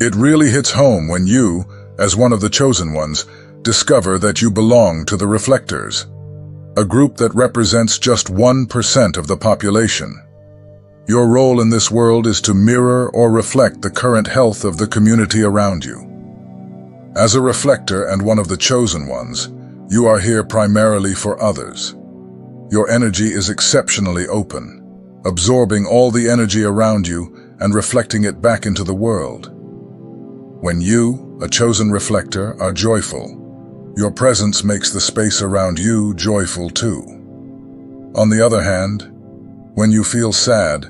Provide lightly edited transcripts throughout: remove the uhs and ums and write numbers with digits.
It really hits home when you, as one of the chosen ones, discover that you belong to the Reflectors, a group that represents just 1% of the population. Your role in this world is to mirror or reflect the current health of the community around you. As a reflector and one of the chosen ones, you are here primarily for others. Your energy is exceptionally open, absorbing all the energy around you and reflecting it back into the world. When you, a chosen reflector, are joyful, your presence makes the space around you joyful too. On the other hand, when you feel sad,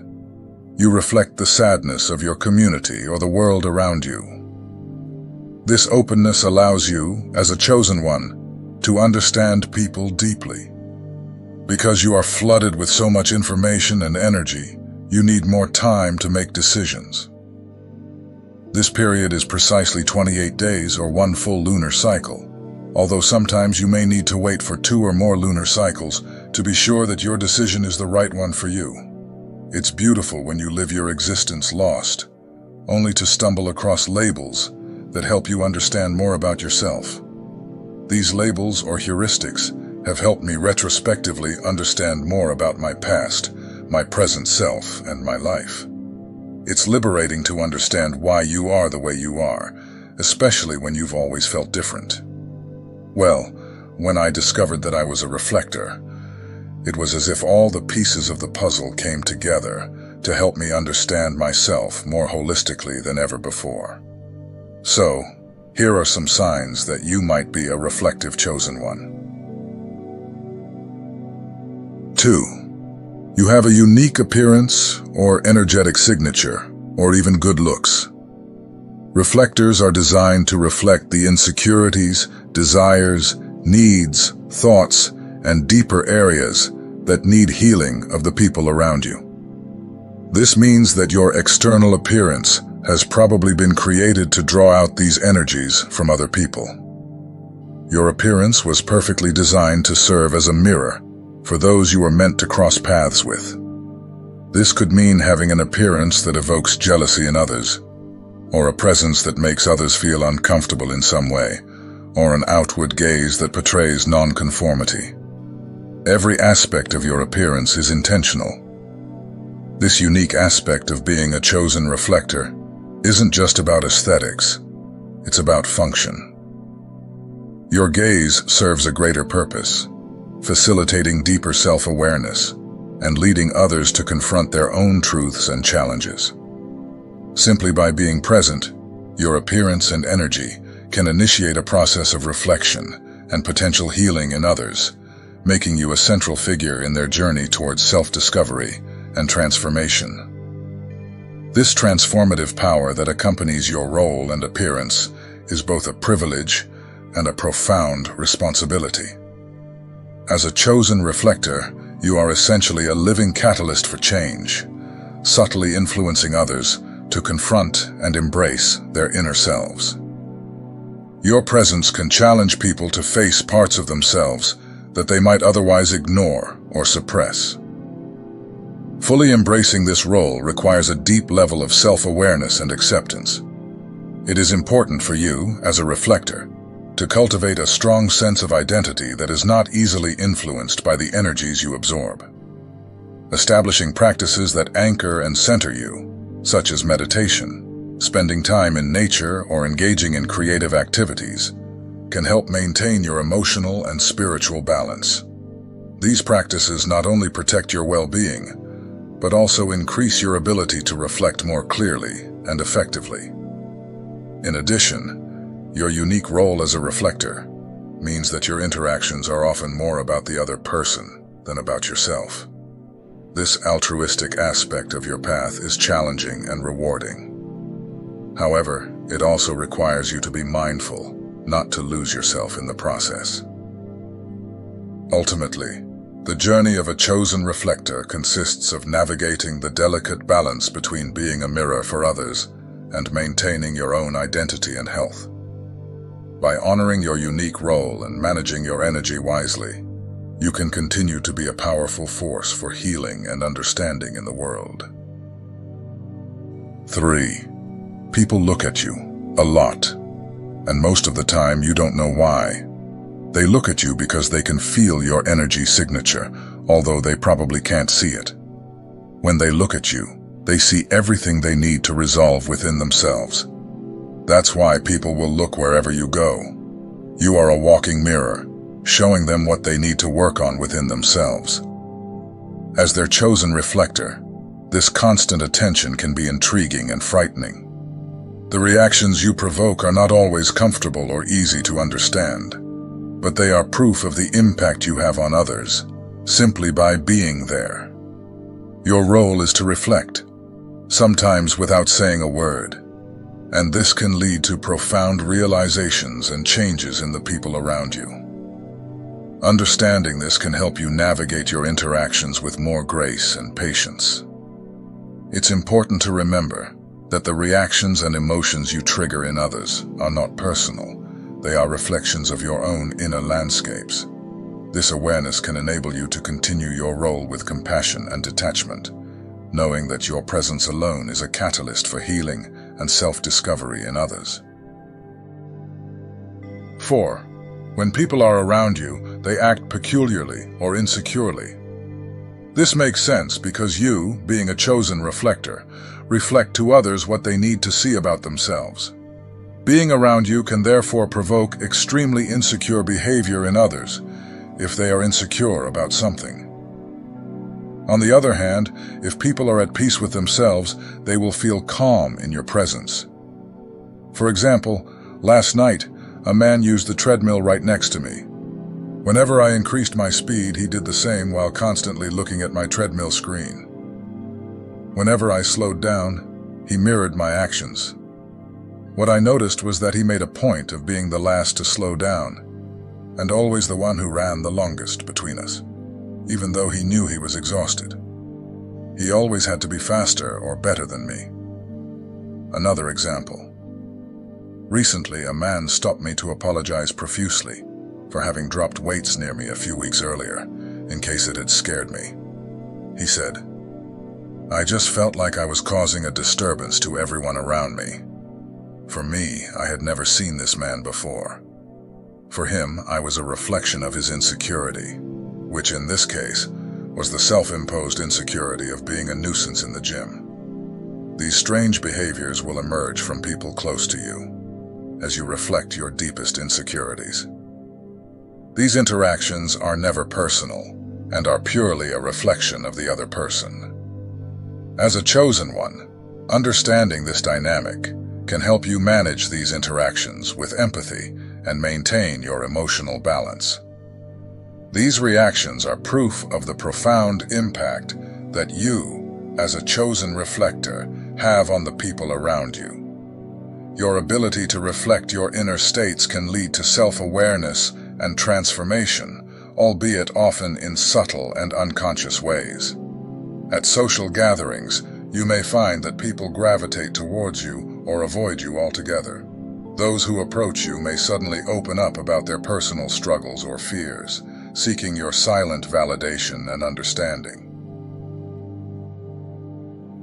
you reflect the sadness of your community or the world around you. This openness allows you, as a chosen one, to understand people deeply. Because you are flooded with so much information and energy, you need more time to make decisions. This period is precisely 28 days or one full lunar cycle, although sometimes you may need to wait for 2 or more lunar cycles to be sure that your decision is the right one for you. It's beautiful when you live your existence lost, only to stumble across labels that help you understand more about yourself. These labels or heuristics have helped me retrospectively understand more about my past, my present self, and my life. It's liberating to understand why you are the way you are, especially when you've always felt different. Well, when I discovered that I was a reflector, it was as if all the pieces of the puzzle came together to help me understand myself more holistically than ever before. So, here are some signs that you might be a reflective chosen one. 2. You have a unique appearance or energetic signature, or even good looks. Reflectors are designed to reflect the insecurities, desires, needs, thoughts, and deeper areas that need healing of the people around you. This means that your external appearance has probably been created to draw out these energies from other people. Your appearance was perfectly designed to serve as a mirror for those you are meant to cross paths with. This could mean having an appearance that evokes jealousy in others, or a presence that makes others feel uncomfortable in some way, or an outward gaze that portrays nonconformity. Every aspect of your appearance is intentional. This unique aspect of being a chosen reflector isn't just about aesthetics, it's about function. Your gaze serves a greater purpose, facilitating deeper self-awareness and leading others to confront their own truths and challenges. Simply by being present, your appearance and energy can initiate a process of reflection and potential healing in others, making you a central figure in their journey towards self-discovery and transformation. This transformative power that accompanies your role and appearance is both a privilege and a profound responsibility. As a chosen reflector, you are essentially a living catalyst for change, subtly influencing others to confront and embrace their inner selves. Your presence can challenge people to face parts of themselves that they might otherwise ignore or suppress. Fully embracing this role requires a deep level of self-awareness and acceptance. It is important for you, as a reflector, to cultivate a strong sense of identity that is not easily influenced by the energies you absorb. Establishing practices that anchor and center you, such as meditation, spending time in nature, or engaging in creative activities, can help maintain your emotional and spiritual balance. These practices not only protect your well-being, but also increase your ability to reflect more clearly and effectively. In addition, your unique role as a reflector means that your interactions are often more about the other person than about yourself. This altruistic aspect of your path is challenging and rewarding. However, it also requires you to be mindful not to lose yourself in the process. Ultimately, the journey of a chosen reflector consists of navigating the delicate balance between being a mirror for others and maintaining your own identity and health. By honoring your unique role and managing your energy wisely, you can continue to be a powerful force for healing and understanding in the world. 3. People look at you, a lot, and most of the time you don't know why. They look at you because they can feel your energy signature, although they probably can't see it. When they look at you, they see everything they need to resolve within themselves. That's why people will look wherever you go. You are a walking mirror, showing them what they need to work on within themselves. As their chosen reflector, this constant attention can be intriguing and frightening. The reactions you provoke are not always comfortable or easy to understand, but they are proof of the impact you have on others, simply by being there. Your role is to reflect, sometimes without saying a word, and this can lead to profound realizations and changes in the people around you. Understanding this can help you navigate your interactions with more grace and patience. It's important to remember that the reactions and emotions you trigger in others are not personal. They are reflections of your own inner landscapes. This awareness can enable you to continue your role with compassion and detachment, knowing that your presence alone is a catalyst for healing and self-discovery in others. 4. When people are around you, they act peculiarly or insecurely. This makes sense because you, being a chosen reflector, reflect to others what they need to see about themselves. Being around you can therefore provoke extremely insecure behavior in others if they are insecure about something. On the other hand, if people are at peace with themselves, they will feel calm in your presence. For example, last night, a man used the treadmill right next to me. Whenever I increased my speed, he did the same while constantly looking at my treadmill screen. Whenever I slowed down, he mirrored my actions. What I noticed was that he made a point of being the last to slow down, and always the one who ran the longest between us, even though he knew he was exhausted. He always had to be faster or better than me. Another example. Recently, a man stopped me to apologize profusely for having dropped weights near me a few weeks earlier, in case it had scared me. He said, "I just felt like I was causing a disturbance to everyone around me." For me, I had never seen this man before. For him, I was a reflection of his insecurity, which in this case was the self-imposed insecurity of being a nuisance in the gym. These strange behaviors will emerge from people close to you as you reflect your deepest insecurities. These interactions are never personal and are purely a reflection of the other person. As a chosen one, understanding this dynamic can help you manage these interactions with empathy and maintain your emotional balance. These reactions are proof of the profound impact that you, as a chosen reflector, have on the people around you. Your ability to reflect your inner states can lead to self-awareness and transformation, albeit often in subtle and unconscious ways. At social gatherings, you may find that people gravitate towards you or avoid you altogether. Those who approach you may suddenly open up about their personal struggles or fears, seeking your silent validation and understanding.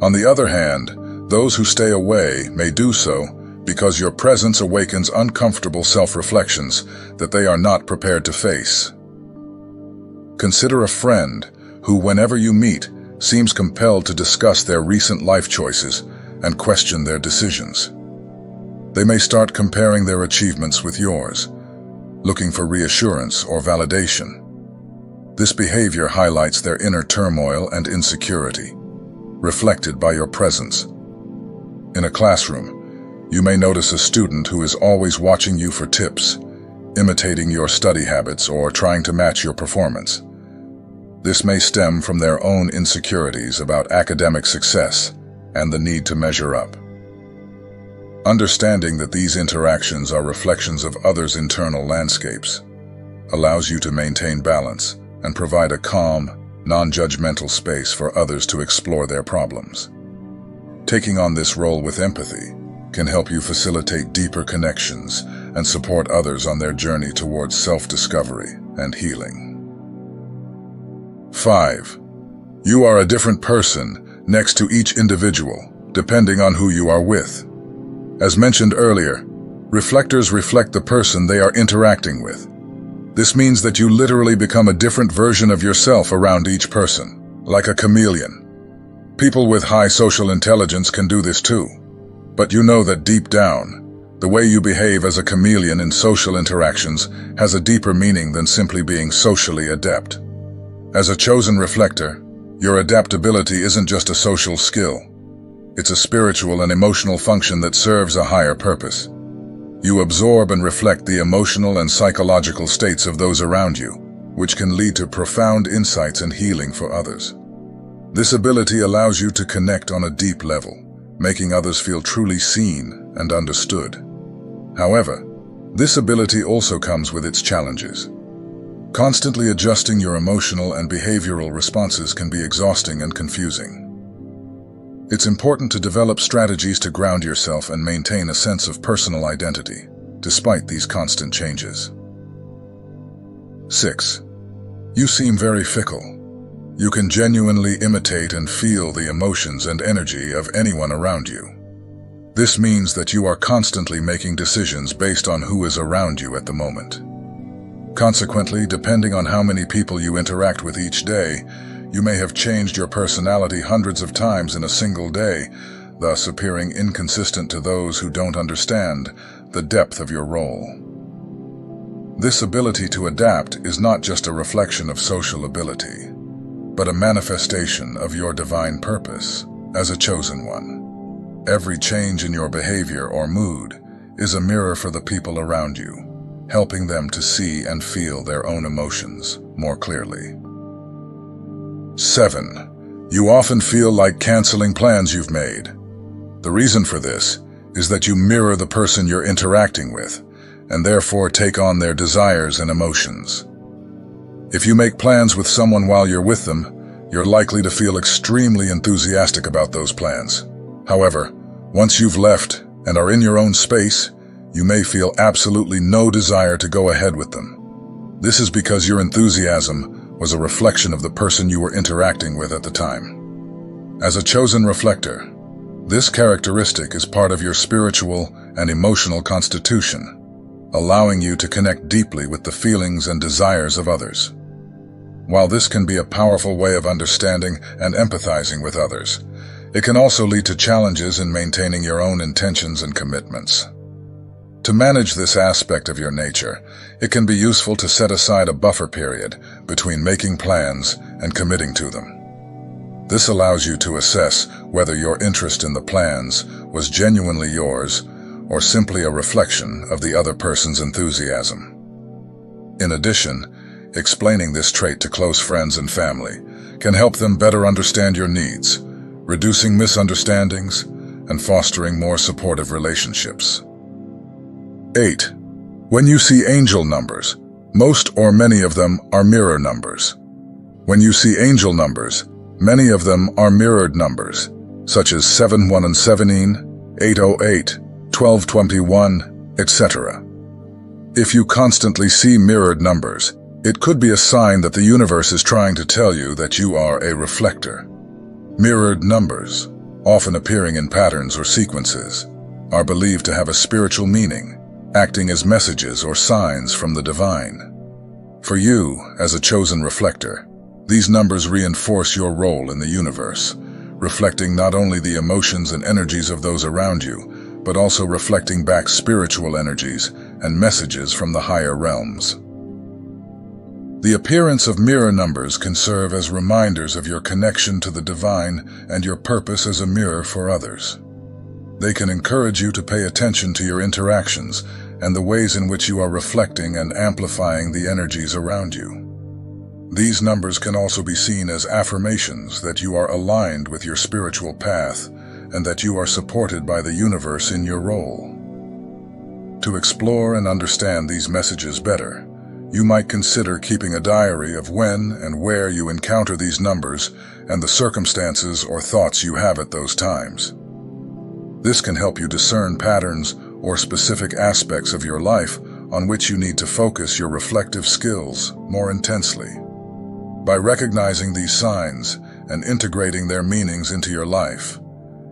On the other hand, those who stay away may do so because your presence awakens uncomfortable self-reflections that they are not prepared to face. Consider a friend who, whenever you meet, seems compelled to discuss their recent life choices and question their decisions. They may start comparing their achievements with yours, looking for reassurance or validation. This behavior highlights their inner turmoil and insecurity, reflected by your presence. In a classroom, you may notice a student who is always watching you for tips, imitating your study habits or trying to match your performance. This may stem from their own insecurities about academic success and the need to measure up. Understanding that these interactions are reflections of others' internal landscapes allows you to maintain balance and provide a calm, non-judgmental space for others to explore their problems. Taking on this role with empathy can help you facilitate deeper connections and support others on their journey towards self-discovery and healing. 5. You are a different person next to each individual, depending on who you are with. As mentioned earlier, reflectors reflect the person they are interacting with. This means that you literally become a different version of yourself around each person, like a chameleon. People with high social intelligence can do this too. But you know that deep down, the way you behave as a chameleon in social interactions has a deeper meaning than simply being socially adept. As a chosen reflector, your adaptability isn't just a social skill. It's a spiritual and emotional function that serves a higher purpose. You absorb and reflect the emotional and psychological states of those around you, which can lead to profound insights and healing for others. This ability allows you to connect on a deep level, making others feel truly seen and understood. However, this ability also comes with its challenges. Constantly adjusting your emotional and behavioral responses can be exhausting and confusing. It's important to develop strategies to ground yourself and maintain a sense of personal identity, despite these constant changes. 6. You seem very fickle. You can genuinely imitate and feel the emotions and energy of anyone around you. This means that you are constantly making decisions based on who is around you at the moment. Consequently, depending on how many people you interact with each day, you may have changed your personality hundreds of times in a single day, thus appearing inconsistent to those who don't understand the depth of your role. This ability to adapt is not just a reflection of social ability, but a manifestation of your divine purpose as a chosen one. Every change in your behavior or mood is a mirror for the people around you, helping them to see and feel their own emotions more clearly. 7. You often feel like canceling plans you've made. The reason for this is that you mirror the person you're interacting with, and therefore take on their desires and emotions. If you make plans with someone while you're with them, you're likely to feel extremely enthusiastic about those plans. However, once you've left and are in your own space, you may feel absolutely no desire to go ahead with them. This is because your enthusiasm was a reflection of the person you were interacting with at the time. As a chosen reflector, this characteristic is part of your spiritual and emotional constitution, allowing you to connect deeply with the feelings and desires of others. While this can be a powerful way of understanding and empathizing with others, it can also lead to challenges in maintaining your own intentions and commitments. To manage this aspect of your nature, it can be useful to set aside a buffer period between making plans and committing to them. This allows you to assess whether your interest in the plans was genuinely yours or simply a reflection of the other person's enthusiasm. In addition, explaining this trait to close friends and family can help them better understand your needs, reducing misunderstandings and fostering more supportive relationships. 8. When you see angel numbers, most or many of them are mirror numbers. When you see angel numbers, many of them are mirrored numbers, such as 7117, 808, 1221, etc. If you constantly see mirrored numbers, it could be a sign that the universe is trying to tell you that you are a reflector. Mirrored numbers, often appearing in patterns or sequences, are believed to have a spiritual meaning, acting as messages or signs from the divine. For you, as a chosen reflector, these numbers reinforce your role in the universe, reflecting not only the emotions and energies of those around you, but also reflecting back spiritual energies and messages from the higher realms. The appearance of mirror numbers can serve as reminders of your connection to the divine and your purpose as a mirror for others. They can encourage you to pay attention to your interactions and the ways in which you are reflecting and amplifying the energies around you. These numbers can also be seen as affirmations that you are aligned with your spiritual path and that you are supported by the universe in your role. To explore and understand these messages better, you might consider keeping a diary of when and where you encounter these numbers and the circumstances or thoughts you have at those times. This can help you discern patterns or specific aspects of your life on which you need to focus your reflective skills more intensely. By recognizing these signs and integrating their meanings into your life,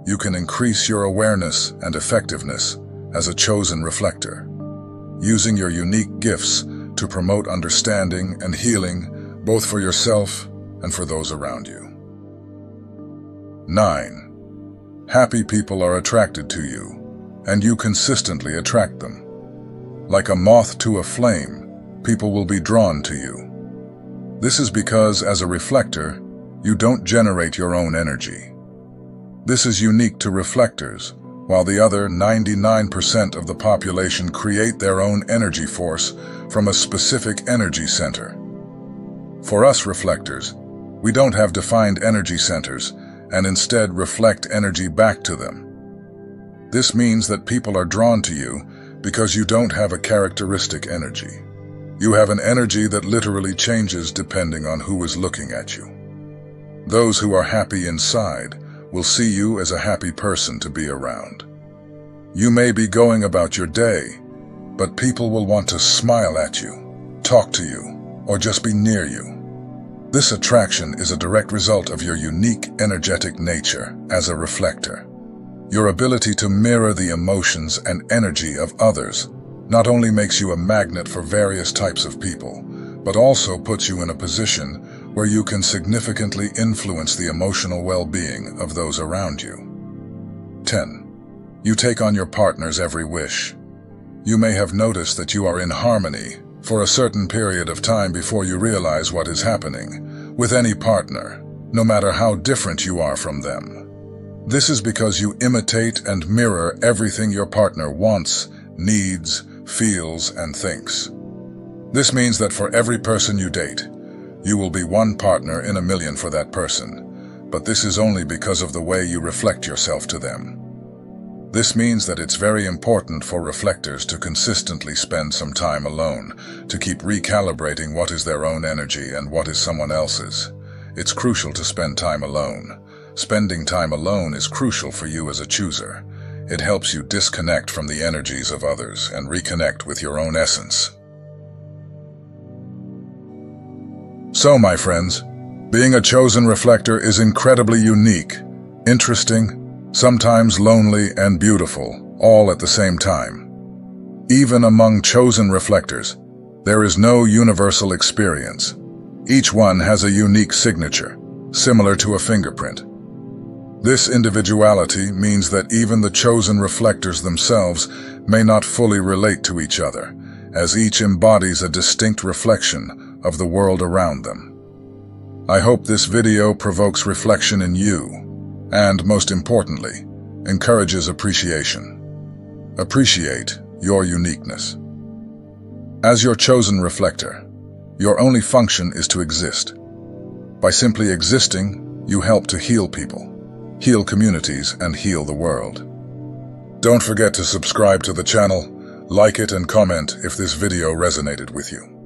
you can increase your awareness and effectiveness as a chosen reflector, using your unique gifts to promote understanding and healing both for yourself and for those around you. 9. Happy people are attracted to you, and you consistently attract them. Like a moth to a flame, people will be drawn to you. This is because, as a reflector, you don't generate your own energy. This is unique to reflectors, while the other 99% of the population create their own energy force from a specific energy center. For us reflectors, we don't have defined energy centers and instead reflect energy back to them. This means that people are drawn to you because you don't have a characteristic energy. You have an energy that literally changes depending on who is looking at you. Those who are happy inside will see you as a happy person to be around. You may be going about your day, but people will want to smile at you, talk to you, or just be near you. This attraction is a direct result of your unique energetic nature as a reflector. Your ability to mirror the emotions and energy of others not only makes you a magnet for various types of people, but also puts you in a position where you can significantly influence the emotional well-being of those around you. 10. You take on your partner's every wish. You may have noticed that you are in harmony for a certain period of time before you realize what is happening with any partner, no matter how different you are from them. This is because you imitate and mirror everything your partner wants, needs, feels, and thinks. This means that for every person you date, you will be one partner in a million for that person, but this is only because of the way you reflect yourself to them. This means that it's very important for reflectors to consistently spend some time alone, to keep recalibrating what is their own energy and what is someone else's. It's crucial to spend time alone. Spending time alone is crucial for you as a chooser. It helps you disconnect from the energies of others and reconnect with your own essence. So, my friends, being a chosen reflector is incredibly unique, interesting, sometimes lonely and beautiful, all at the same time. Even among chosen reflectors, there is no universal experience. Each one has a unique signature, similar to a fingerprint. This individuality means that even the chosen reflectors themselves may not fully relate to each other, as each embodies a distinct reflection of the world around them. I hope this video provokes reflection in you, and, most importantly, encourages appreciation. Appreciate your uniqueness. As your chosen reflector, your only function is to exist. By simply existing, you help to heal people, heal communities, and heal the world. Don't forget to subscribe to the channel, like it, and comment if this video resonated with you.